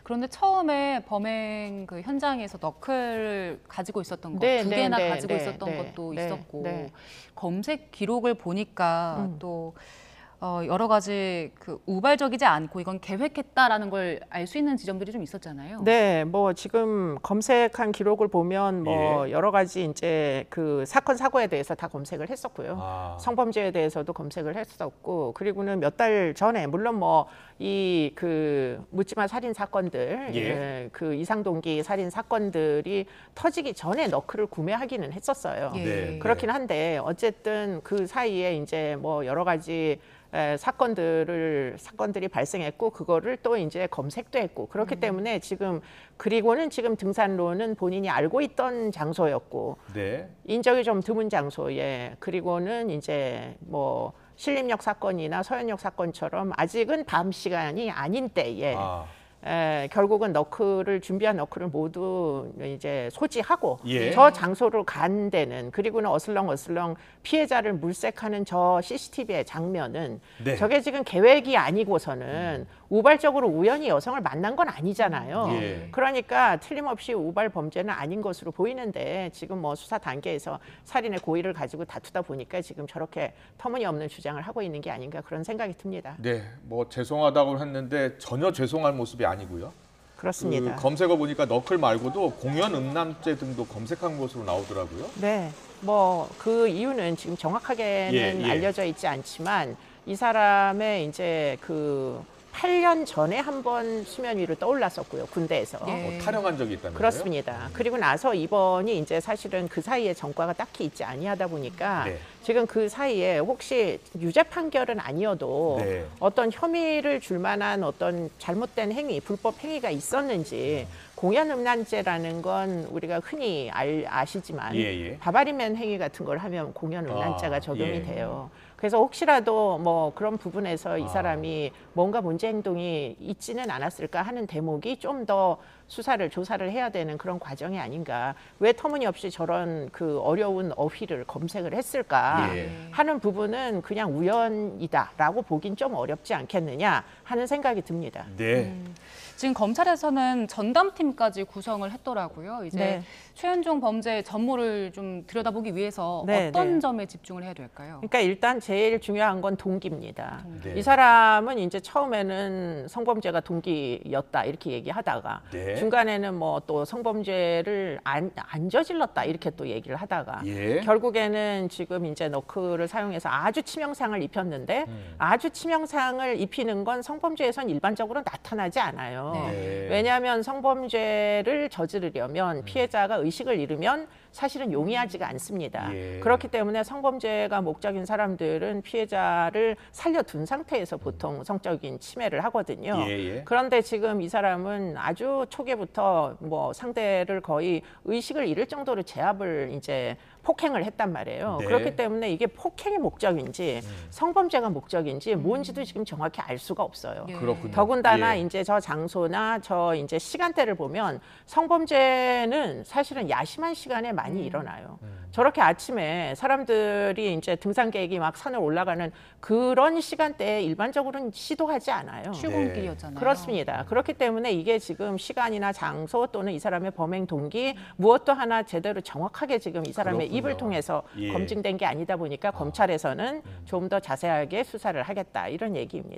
그런데 처음에 범행 그 현장에서 너클을 가지고 있었던 것, 네, 두 네, 개나 네, 가지고 네, 있었던 네, 것도 네, 있었고 네. 검색 기록을 보니까 또 여러 가지 그 우발적이지 않고 이건 계획했다라는 걸 알 수 있는 지점들이 좀 있었잖아요. 네, 뭐 지금 검색한 기록을 보면 뭐 예. 여러 가지 이제 그 사건 사고에 대해서 다 검색을 했었고요. 아. 성범죄에 대해서도 검색을 했었고, 그리고는 몇 달 전에 물론 뭐 이 그 묻지마 살인 사건들, 예. 그 이상동기 살인 사건들이 터지기 전에 너클을 구매하기는 했었어요. 예. 네. 그렇긴 한데 어쨌든 그 사이에 이제 뭐 여러 가지 사건들이 발생했고 그거를 또 이제 검색도 했고 그렇기 때문에 지금 그리고는 지금 등산로는 본인이 알고 있던 장소였고 네. 인적이 좀 드문 장소에 그리고는 이제 뭐 신림역 사건이나 서현역 사건처럼 아직은 밤 시간이 아닌 때에 아. 결국은 너클을 준비한 너클을 모두 이제 소지하고 예. 저 장소로 간 데는 그리고는 어슬렁어슬렁 피해자를 물색하는 저 CCTV의 장면은 네. 저게 지금 계획이 아니고서는 우발적으로 우연히 여성을 만난 건 아니잖아요. 예. 그러니까 틀림없이 우발 범죄는 아닌 것으로 보이는데 지금 뭐 수사 단계에서 살인의 고의를 가지고 다투다 보니까 지금 저렇게 터무니없는 주장을 하고 있는 게 아닌가 그런 생각이 듭니다. 네. 뭐 죄송하다고 했는데 전혀 죄송할 모습이 아니고요. 그렇습니다. 그 검색어 보니까 너클 말고도 공연 음란죄 등도 검색한 것으로 나오더라고요. 네, 뭐 그 이유는 지금 정확하게는 예. 알려져 있지 않지만 이 사람의 이제 그 8년 전에 한번 수면 위로 떠올랐었고요, 군대에서. 예. 타령한 적이 있다면서요? 그렇습니다. 그리고 나서 이번이 이제 사실은 그 사이에 전과가 딱히 있지 아니하다 보니까 네. 지금 그 사이에 혹시 유죄 판결은 아니어도 네. 어떤 혐의를 줄 만한 어떤 잘못된 행위, 불법 행위가 있었는지 공연 음란죄라는 건 우리가 흔히 아시지만 예. 바바리맨 행위 같은 걸 하면 공연 음란죄가 적용이 예. 돼요. 그래서 혹시라도 뭐 그런 부분에서 이 사람이 뭔가 문제 행동이 있지는 않았을까 하는 대목이 좀 더 수사를 조사를 해야 되는 그런 과정이 아닌가. 왜 터무니없이 저런 그 어려운 어휘를 검색을 했을까 예. 하는 부분은 그냥 우연이다라고 보긴 좀 어렵지 않겠느냐 하는 생각이 듭니다. 네. 지금 검찰에서는 전담팀까지 구성을 했더라고요. 이제 네. 최현종 범죄 전모를 좀 들여다보기 위해서 네, 어떤 네. 점에 집중을 해야 될까요? 그러니까 일단 제일 중요한 건 동기입니다. 네. 이 사람은 이제 처음에는 성범죄가 동기였다 이렇게 얘기하다가 네. 중간에는 뭐 또 성범죄를 안 저질렀다 이렇게 또 얘기를 하다가 예. 결국에는 지금 이제 너클을 사용해서 아주 치명상을 입혔는데 아주 치명상을 입히는 건 성범죄에선 일반적으로 나타나지 않아요. 네. 왜냐하면 성범죄를 저지르려면 피해자가 의식을 잃으면 사실은 용이하지가 않습니다. 예. 그렇기 때문에 성범죄가 목적인 사람들은 피해자를 살려둔 상태에서 보통 성적인 침해를 하거든요. 예. 그런데 지금 이 사람은 아주 초기부터 뭐 상대를 거의 의식을 잃을 정도로 제압을 이제 폭행을 했단 말이에요. 네. 그렇기 때문에 이게 폭행이 목적인지 성범죄가 목적인지 뭔지도 지금 정확히 알 수가 없어요. 예. 그렇군요. 더군다나 예. 이제 저 장소나 저 이제 시간대를 보면 성범죄는 사실은 야심한 시간에 많이 일어나요. 저렇게 아침에 사람들이 이제 등산 계획이 막 산을 올라가는 그런 시간대에 일반적으로는 시도하지 않아요. 출근길이었잖아요. 그렇습니다. 그렇기 때문에 이게 지금 시간이나 장소 또는 이 사람의 범행 동기 무엇도 하나 제대로 정확하게 지금 이 사람의 그렇군요. 입을 통해서 예. 검증된 게 아니다 보니까 검찰에서는 좀 더 자세하게 수사를 하겠다 이런 얘기입니다.